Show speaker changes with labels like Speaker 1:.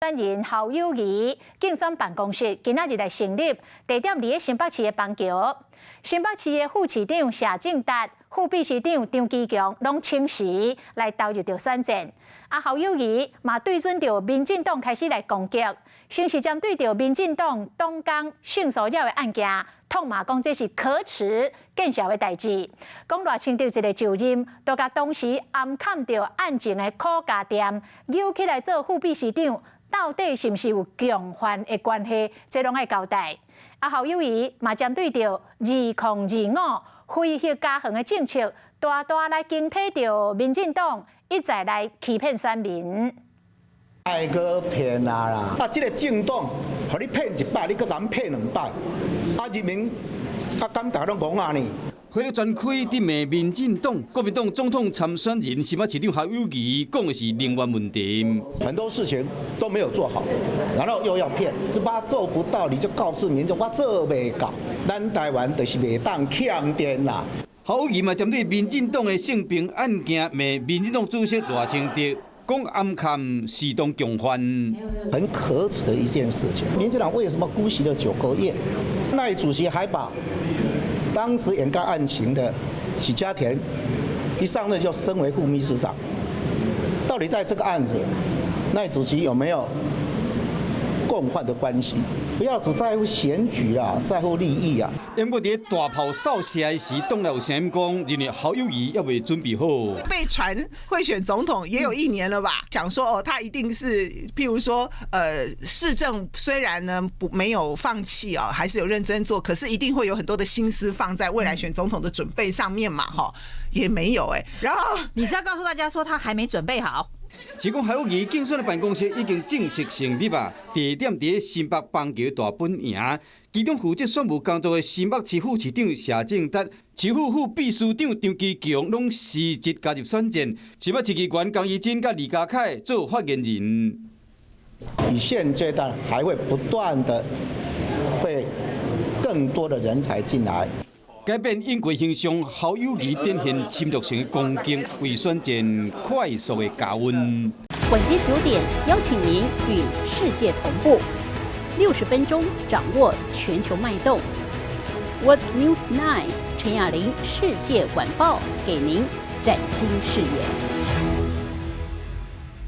Speaker 1: 选人侯友宜竞选办公室今仔日来成立，地点伫新北市的邦桥。新北市的副市长谢正达、副秘书长张基强拢请时来投入着选战。侯友宜嘛对准着民进党开始来攻击，先是针对着民进党东港性骚扰的案件，痛骂讲这是可耻见笑的代志。讲偌清着一个就任，都甲当时暗砍着案情的苦家店揪起来做副秘书长，到底是毋是有共犯的关系？这拢爱交代。侯友宜嘛针对着2025非核加横的政策，大大来警惕着民进党一再来欺骗选民。
Speaker 2: 爱个骗啦！这个政党，互你骗100，你搁敢骗200，人民敢大家拢戆啊呢？
Speaker 3: 回来全开伫骂民进党，国民党总统参选人新北市长侯友宜讲的是能源问题，
Speaker 2: 很多事情都没有做好，然后又要骗，这把做不到，你就告诉民众我做未到，咱台湾就是袂当欠电啦。
Speaker 3: 侯友宜嘛针对民进党的性平案件，骂民进党主席赖清德。讲暗砍是当共犯，
Speaker 2: 很可耻的一件事情。民进党为什么姑息了9个月？赖主席还把当时掩盖案情的许家田一上任就升为副秘书长。到底在这个案子，赖主席有没有共犯的关系？不要只在乎选举啊，在乎利益啊。
Speaker 3: 因为伫大炮扫射的时，党内有声音讲，认为侯友宜还未准备好。
Speaker 4: 被传会选总统也有1年了吧？想说他一定是，譬如说，市政虽然呢没有放弃啊，还是有认真做，可是一定会有很多的心思放在未来选总统的准备上面嘛，哈，也没有然后
Speaker 5: 你是要告诉大家说他还没准备好？
Speaker 3: 是讲侯友宜竞选的办公室已经正式成立啊，地点伫新北邦桥大本营，其中负责选务工作的新北市副市长谢正达、市府副秘书长张基强拢实质加入选战。新北市议员江宜真甲李家凯做发言人。
Speaker 2: 以现阶段还会不断的会更多的人才进来。
Speaker 3: 改变应过形象，侯友宜展现侵略性的攻击，为选战快速的加温。
Speaker 6: 晚间9点，邀请您与世界同步，60分钟掌握全球脉动。What News 9，陈雅玲世界晚报给您崭新视野。